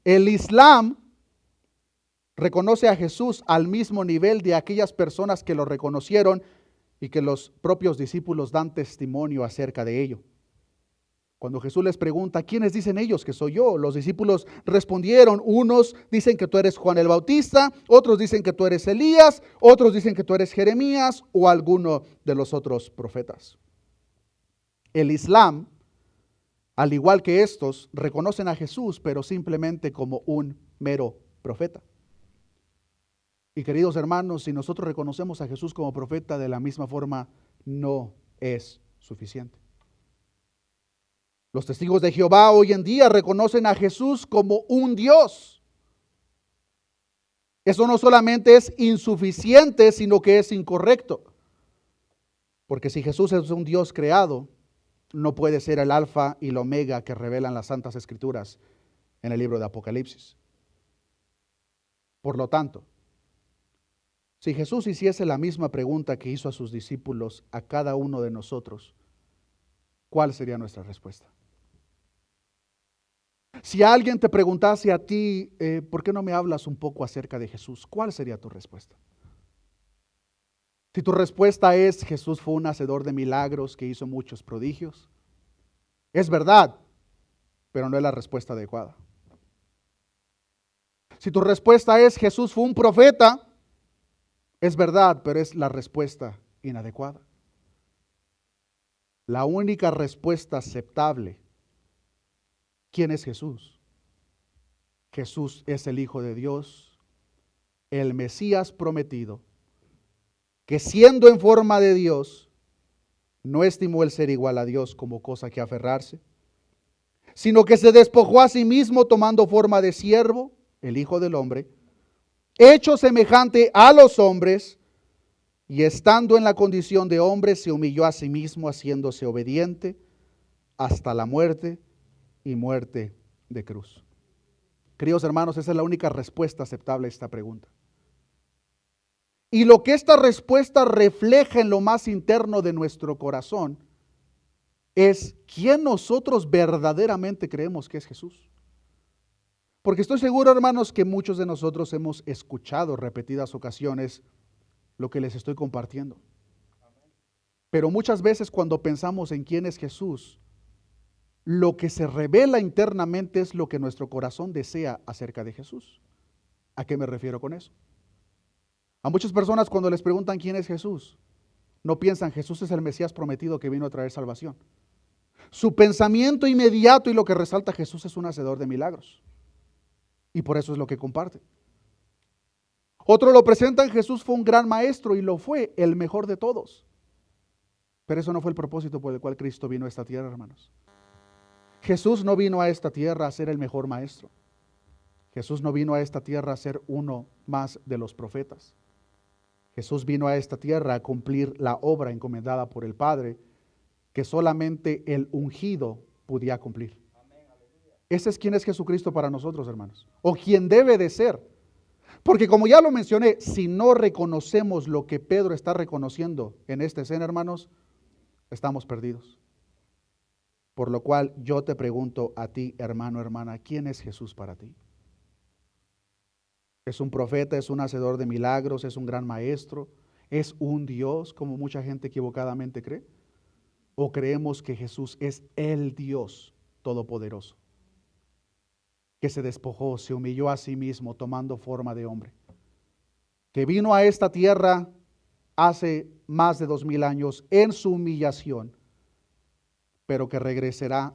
El Islam reconoce a Jesús al mismo nivel de aquellas personas que lo reconocieron y que los propios discípulos dan testimonio acerca de ello. Cuando Jesús les pregunta: ¿quiénes dicen ellos que soy yo?, los discípulos respondieron: unos dicen que tú eres Juan el Bautista, otros dicen que tú eres Elías, otros dicen que tú eres Jeremías o alguno de los otros profetas. El Islam, al igual que estos, reconocen a Jesús, pero simplemente como un mero profeta. Y queridos hermanos, si nosotros reconocemos a Jesús como profeta, de la misma forma no es suficiente. Los testigos de Jehová hoy en día reconocen a Jesús como un Dios. Eso no solamente es insuficiente, sino que es incorrecto. Porque si Jesús es un Dios creado, no puede ser el alfa y el omega que revelan las Santas Escrituras en el libro de Apocalipsis. Por lo tanto, si Jesús hiciese la misma pregunta que hizo a sus discípulos, a cada uno de nosotros, ¿cuál sería nuestra respuesta? Si alguien te preguntase a ti, ¿por qué no me hablas un poco acerca de Jesús? ¿Cuál sería tu respuesta? Si tu respuesta es, Jesús fue un hacedor de milagros que hizo muchos prodigios, es verdad, pero no es la respuesta adecuada. Si tu respuesta es, Jesús fue un profeta, es verdad, pero es la respuesta inadecuada. La única respuesta aceptable, ¿quién es Jesús? Jesús es el Hijo de Dios, el Mesías prometido, que siendo en forma de Dios, no estimó el ser igual a Dios como cosa que aferrarse, sino que se despojó a sí mismo tomando forma de siervo, el Hijo del Hombre, hecho semejante a los hombres, y estando en la condición de hombre, se humilló a sí mismo, haciéndose obediente hasta la muerte y muerte de cruz. Queridos hermanos, esa es la única respuesta aceptable a esta pregunta. Y lo que esta respuesta refleja en lo más interno de nuestro corazón es quién nosotros verdaderamente creemos que es Jesús. Porque estoy seguro, hermanos, que muchos de nosotros hemos escuchado repetidas ocasiones lo que les estoy compartiendo. Pero muchas veces cuando pensamos en quién es Jesús, lo que se revela internamente es lo que nuestro corazón desea acerca de Jesús. ¿A qué me refiero con eso? A muchas personas cuando les preguntan quién es Jesús, no piensan Jesús es el Mesías prometido que vino a traer salvación. Su pensamiento inmediato y lo que resalta Jesús es un hacedor de milagros. Y por eso es lo que comparte. Otro lo presentan, Jesús fue un gran maestro y lo fue, el mejor de todos. Pero eso no fue el propósito por el cual Cristo vino a esta tierra, hermanos. Jesús no vino a esta tierra a ser el mejor maestro. Jesús no vino a esta tierra a ser uno más de los profetas. Jesús vino a esta tierra a cumplir la obra encomendada por el Padre, que solamente el ungido podía cumplir. Ese es quien es Jesucristo para nosotros, hermanos, o quien debe de ser. Porque como ya lo mencioné, si no reconocemos lo que Pedro está reconociendo en esta escena, hermanos, estamos perdidos. Por lo cual yo te pregunto a ti, hermano, hermana, ¿quién es Jesús para ti? ¿Es un profeta, es un hacedor de milagros, es un gran maestro, es un Dios, como mucha gente equivocadamente cree? ¿O creemos que Jesús es el Dios todopoderoso, que se despojó, se humilló a sí mismo tomando forma de hombre, que vino a esta tierra hace más de 2000 años en su humillación, pero que regresará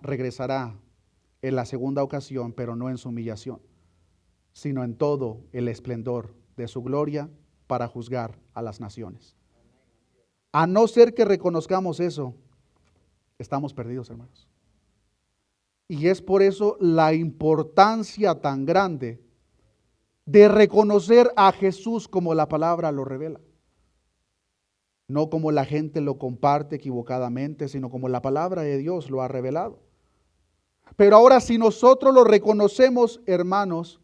en la segunda ocasión, pero no en su humillación, sino en todo el esplendor de su gloria para juzgar a las naciones? A no ser que reconozcamos eso, estamos perdidos, hermanos. Y es por eso la importancia tan grande de reconocer a Jesús como la palabra lo revela. No como la gente lo comparte equivocadamente, sino como la palabra de Dios lo ha revelado. Pero ahora, si nosotros lo reconocemos, hermanos,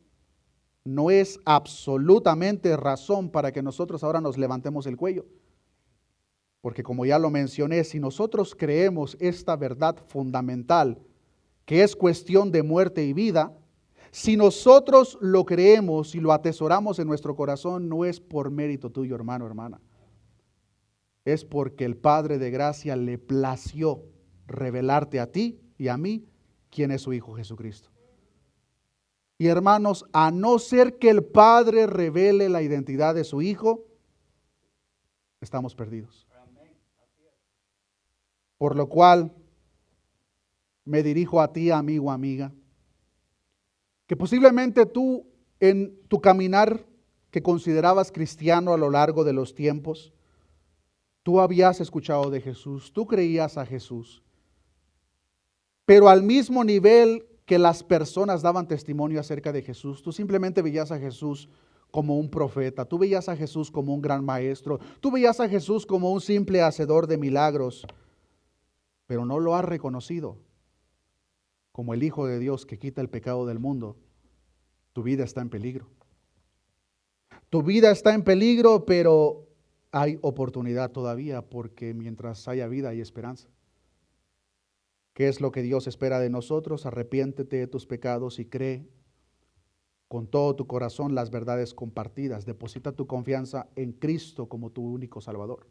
no es absolutamente razón para que nosotros ahora nos levantemos el cuello. Porque como ya lo mencioné, si nosotros creemos esta verdad fundamental, que es cuestión de muerte y vida, si nosotros lo creemos y lo atesoramos en nuestro corazón, no es por mérito tuyo, hermano, hermana. Es porque el Padre de gracia le plació revelarte a ti y a mí quién es su Hijo Jesucristo. Y hermanos, a no ser que el Padre revele la identidad de su Hijo, estamos perdidos. Por lo cual, me dirijo a ti, amigo, amiga, que posiblemente tú en tu caminar que considerabas cristiano a lo largo de los tiempos, tú habías escuchado de Jesús, tú creías a Jesús, Pero al mismo nivel que las personas daban testimonio acerca de Jesús, tú simplemente veías a Jesús como un profeta, tú veías a Jesús como un gran maestro, tú veías a Jesús como un simple hacedor de milagros, pero no lo has reconocido como el Hijo de Dios que quita el pecado del mundo. Tu vida está en peligro. Tu vida está en peligro, pero hay oportunidad todavía, porque mientras haya vida hay esperanza. ¿Qué es lo que Dios espera de nosotros? Arrepiéntete de tus pecados y cree con todo tu corazón las verdades compartidas. Deposita tu confianza en Cristo como tu único Salvador.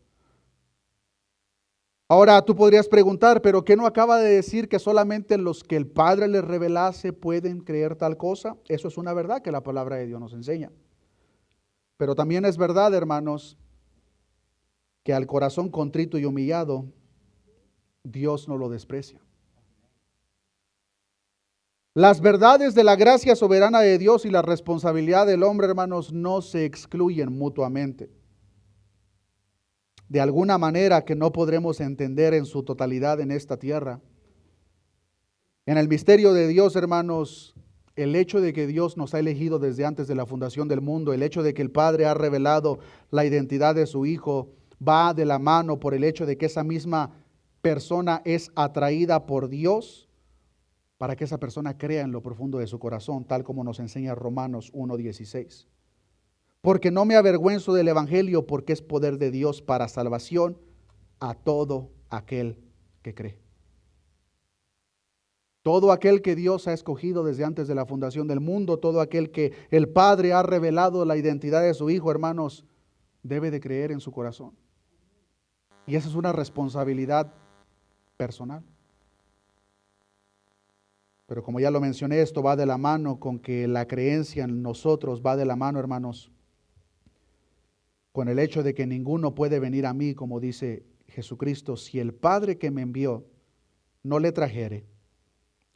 Ahora tú podrías preguntar, ¿pero qué no acaba de decir que solamente los que el Padre les revelase pueden creer tal cosa? Eso es una verdad que la palabra de Dios nos enseña. Pero también es verdad, hermanos, que al corazón contrito y humillado, Dios no lo desprecia. Las verdades de la gracia soberana de Dios y la responsabilidad del hombre, hermanos, no se excluyen mutuamente. De alguna manera que no podremos entender en su totalidad en esta tierra. En el misterio de Dios, hermanos, el hecho de que Dios nos ha elegido desde antes de la fundación del mundo, el hecho de que el Padre ha revelado la identidad de su Hijo, va de la mano por el hecho de que esa misma persona es atraída por Dios para que esa persona crea en lo profundo de su corazón, tal como nos enseña Romanos 1:16. Porque no me avergüenzo del Evangelio, porque es poder de Dios para salvación a todo aquel que cree. Todo aquel que Dios ha escogido desde antes de la fundación del mundo, todo aquel que el Padre ha revelado la identidad de su Hijo, hermanos, debe de creer en su corazón. Y esa es una responsabilidad personal. Pero como ya lo mencioné, esto va de la mano con que la creencia en nosotros va de la mano, hermanos, con el hecho de que ninguno puede venir a mí, como dice Jesucristo, si el Padre que me envió no le trajere,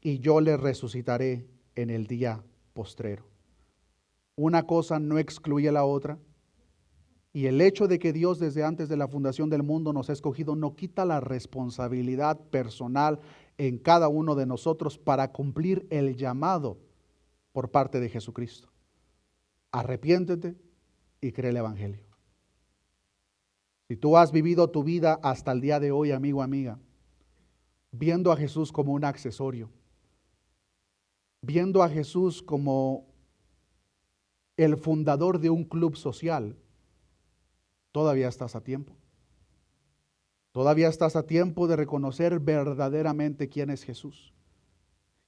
y yo le resucitaré en el día postrero. Una cosa no excluye la otra, y el hecho de que Dios desde antes de la fundación del mundo nos ha escogido no quita la responsabilidad personal en cada uno de nosotros para cumplir el llamado por parte de Jesucristo. Arrepiéntete y cree el Evangelio. Si tú has vivido tu vida hasta el día de hoy, amigo, amiga, viendo a Jesús como un accesorio, viendo a Jesús como el fundador de un club social, todavía estás a tiempo. Todavía estás a tiempo de reconocer verdaderamente quién es Jesús.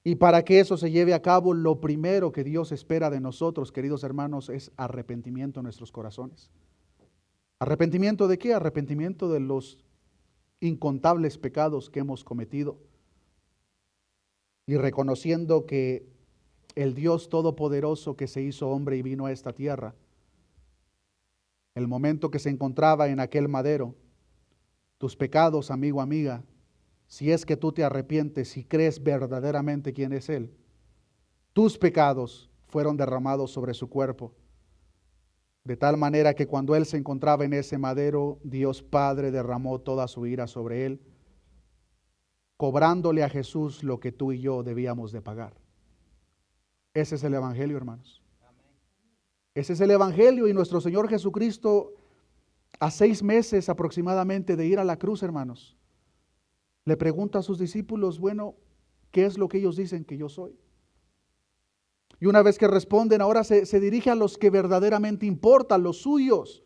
Y para que eso se lleve a cabo, lo primero que Dios espera de nosotros, queridos hermanos, es arrepentimiento en nuestros corazones. ¿Arrepentimiento de qué? Arrepentimiento de los incontables pecados que hemos cometido. Y reconociendo que el Dios Todopoderoso que se hizo hombre y vino a esta tierra, el momento que se encontraba en aquel madero, tus pecados, amigo, amiga, si es que tú te arrepientes y crees verdaderamente quién es Él, tus pecados fueron derramados sobre su cuerpo. De tal manera que cuando Él se encontraba en ese madero, Dios Padre derramó toda su ira sobre Él, cobrándole a Jesús lo que tú y yo debíamos de pagar. Ese es el Evangelio, hermanos. Ese es el Evangelio, y nuestro Señor Jesucristo, a 6 meses aproximadamente de ir a la cruz, hermanos, le pregunta a sus discípulos, bueno, ¿qué es lo que ellos dicen que yo soy? Y una vez que responden, ahora se dirige a los que verdaderamente importan, los suyos.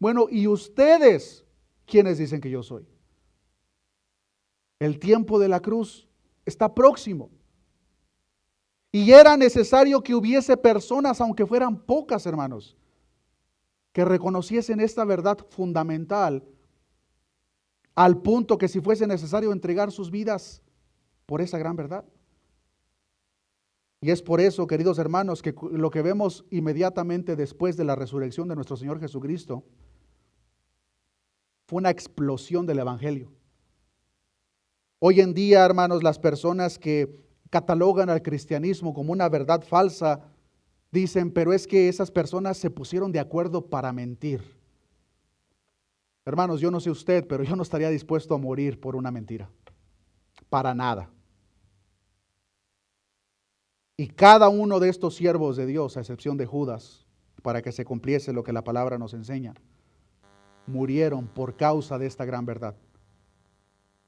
Bueno, ¿y ustedes quiénes dicen que yo soy? El tiempo de la cruz está próximo. Y era necesario que hubiese personas, aunque fueran pocas, hermanos, que reconociesen esta verdad fundamental, al punto que si fuese necesario entregar sus vidas por esa gran verdad. Y es por eso, queridos hermanos, que lo que vemos inmediatamente después de la resurrección de nuestro Señor Jesucristo fue una explosión del Evangelio. Hoy en día, hermanos, las personas que catalogan al cristianismo como una verdad falsa, dicen, pero es que esas personas se pusieron de acuerdo para mentir. Hermanos, yo no sé usted, pero yo no estaría dispuesto a morir por una mentira. Para nada. Y cada uno de estos siervos de Dios, a excepción de Judas, para que se cumpliese lo que la palabra nos enseña, murieron por causa de esta gran verdad.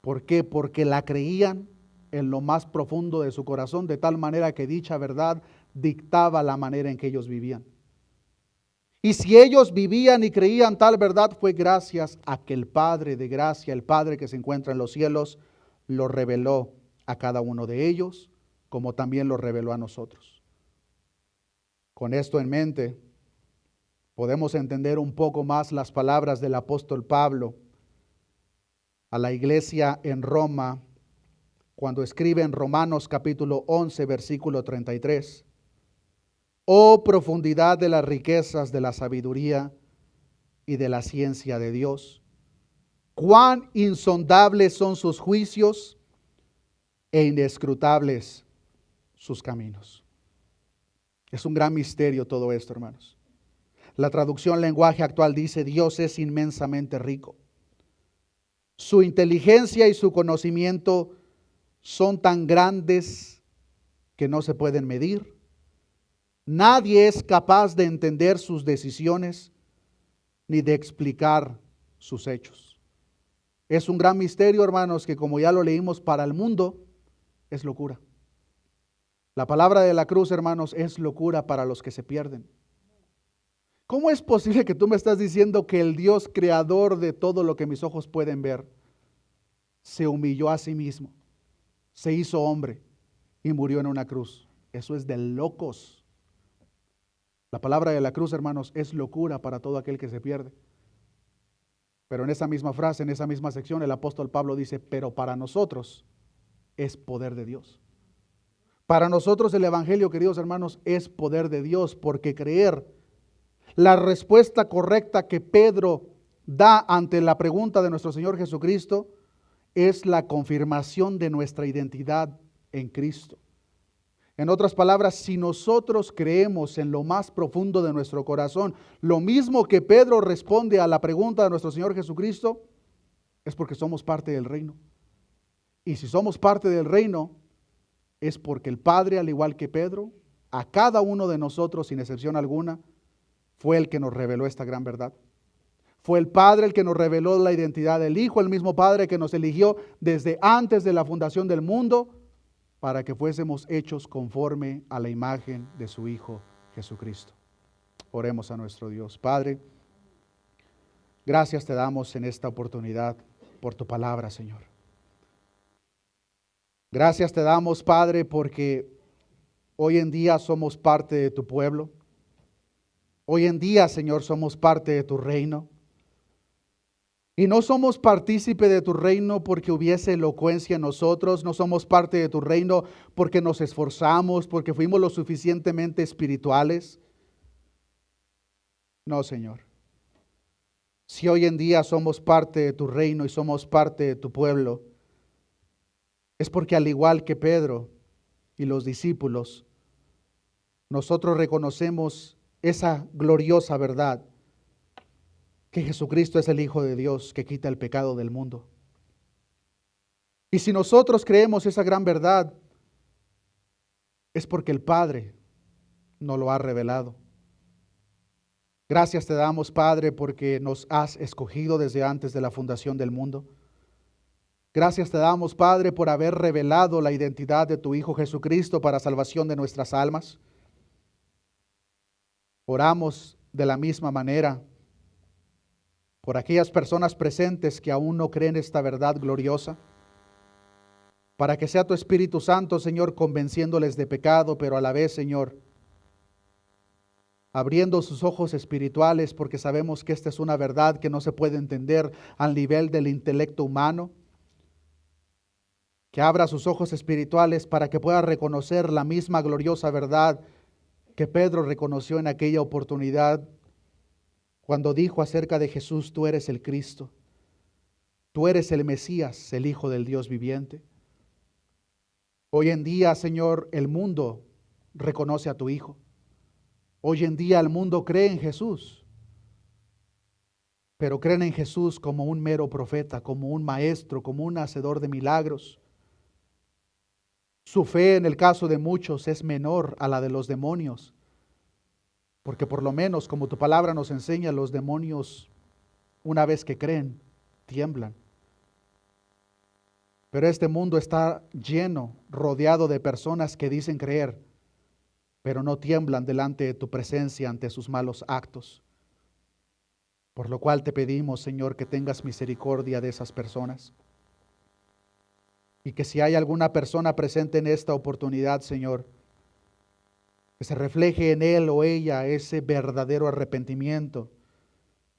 ¿Por qué? Porque la creían en lo más profundo de su corazón, de tal manera que dicha verdad dictaba la manera en que ellos vivían. Y si ellos vivían y creían tal verdad, fue gracias a que el Padre de gracia, el Padre que se encuentra en los cielos, lo reveló a cada uno de ellos, como también lo reveló a nosotros. Con esto en mente, podemos entender un poco más las palabras del apóstol Pablo a la iglesia en Roma, cuando escribe en Romanos capítulo 11, versículo 33. Oh profundidad de las riquezas de la sabiduría y de la ciencia de Dios. Cuán insondables son sus juicios e inescrutables sus caminos. Es un gran misterio todo esto, hermanos. La traducción lenguaje actual dice: Dios es inmensamente rico. Su inteligencia y su conocimiento son tan grandes que no se pueden medir. Nadie es capaz de entender sus decisiones ni de explicar sus hechos. Es un gran misterio, hermanos, que como ya lo leímos, para el mundo es locura. La palabra de la cruz, hermanos, es locura para los que se pierden. ¿Cómo es posible que tú me estás diciendo que el Dios creador de todo lo que mis ojos pueden ver se humilló a sí mismo, se hizo hombre y murió en una cruz? Eso es de locos. La palabra de la cruz, hermanos, es locura para todo aquel que se pierde. Pero en esa misma frase, en esa misma sección, el apóstol Pablo dice: pero para nosotros es poder de Dios. Para nosotros el evangelio, queridos hermanos, es poder de Dios, porque creer la respuesta correcta que Pedro da ante la pregunta de nuestro Señor Jesucristo es la confirmación de nuestra identidad en Cristo. En otras palabras, si nosotros creemos en lo más profundo de nuestro corazón, lo mismo que Pedro responde a la pregunta de nuestro Señor Jesucristo, es porque somos parte del reino. Y si somos parte del reino, es porque el Padre, al igual que Pedro, a cada uno de nosotros, sin excepción alguna, fue el que nos reveló esta gran verdad. Fue el Padre el que nos reveló la identidad del Hijo, el mismo Padre que nos eligió desde antes de la fundación del mundo, para que fuésemos hechos conforme a la imagen de su Hijo Jesucristo. Oremos a nuestro Dios. Padre, gracias te damos en esta oportunidad por tu palabra, Señor. Gracias te damos, Padre, porque hoy en día somos parte de tu pueblo. Hoy en día, Señor, somos parte de tu reino. Y no somos partícipe de tu reino porque hubiese elocuencia en nosotros, no somos parte de tu reino porque nos esforzamos, porque fuimos lo suficientemente espirituales. No, Señor. Si hoy en día somos parte de tu reino y somos parte de tu pueblo, es porque al igual que Pedro y los discípulos, nosotros reconocemos esa gloriosa verdad, que Jesucristo es el Hijo de Dios que quita el pecado del mundo. Y si nosotros creemos esa gran verdad, es porque el Padre nos lo ha revelado. Gracias te damos, Padre, porque nos has escogido desde antes de la fundación del mundo. Gracias te damos, Padre, por haber revelado la identidad de tu Hijo Jesucristo para salvación de nuestras almas. Oramos de la misma manera por aquellas personas presentes que aún no creen esta verdad gloriosa, para que sea tu Espíritu Santo, Señor, convenciéndoles de pecado, pero a la vez, Señor, abriendo sus ojos espirituales, porque sabemos que esta es una verdad que no se puede entender al nivel del intelecto humano. Que abra sus ojos espirituales para que pueda reconocer la misma gloriosa verdad que Pedro reconoció en aquella oportunidad cuando dijo acerca de Jesús: tú eres el Cristo, tú eres el Mesías, el Hijo del Dios viviente. Hoy en día, Señor, el mundo reconoce a tu Hijo. Hoy en día el mundo cree en Jesús, pero creen en Jesús como un mero profeta, como un maestro, como un hacedor de milagros. Su fe en el caso de muchos es menor a la de los demonios, porque por lo menos, como tu palabra nos enseña, los demonios, una vez que creen, tiemblan. Pero este mundo está lleno, rodeado de personas que dicen creer, pero no tiemblan delante de tu presencia ante sus malos actos. Por lo cual te pedimos, Señor, que tengas misericordia de esas personas. Y que si hay alguna persona presente en esta oportunidad, Señor, que se refleje en él o ella ese verdadero arrepentimiento,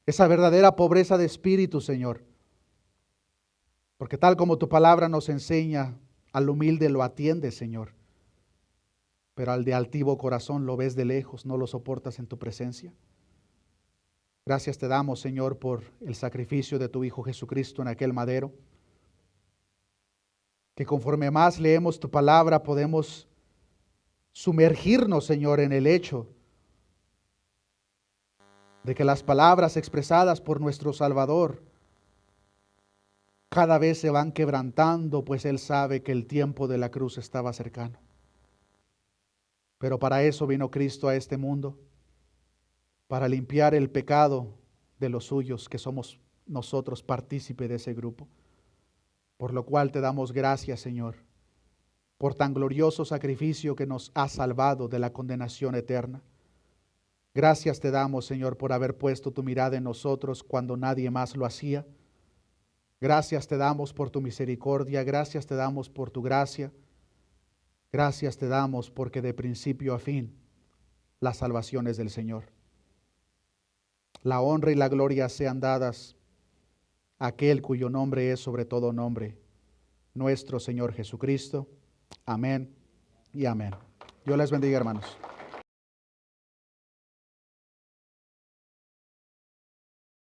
esa verdadera pobreza de espíritu, Señor. Porque tal como tu palabra nos enseña, al humilde lo atiende, Señor. Pero al de altivo corazón lo ves de lejos, no lo soportas en tu presencia. Gracias te damos, Señor, por el sacrificio de tu Hijo Jesucristo en aquel madero. Que conforme más leemos tu palabra, podemos sumergirnos, Señor, en el hecho de que las palabras expresadas por nuestro Salvador cada vez se van quebrantando, pues Él sabe que el tiempo de la cruz estaba cercano. Pero para eso vino Cristo a este mundo, para limpiar el pecado de los suyos, que somos nosotros partícipe de ese grupo. Por lo cual te damos gracias, Señor, por tan glorioso sacrificio que nos ha salvado de la condenación eterna. Gracias te damos, Señor, por haber puesto tu mirada en nosotros cuando nadie más lo hacía. Gracias te damos por tu misericordia, gracias te damos por tu gracia. Gracias te damos porque de principio a fin la salvación es del Señor. La honra y la gloria sean dadas a aquel cuyo nombre es sobre todo nombre, nuestro Señor Jesucristo. Amén y amén. Dios les bendiga, hermanos.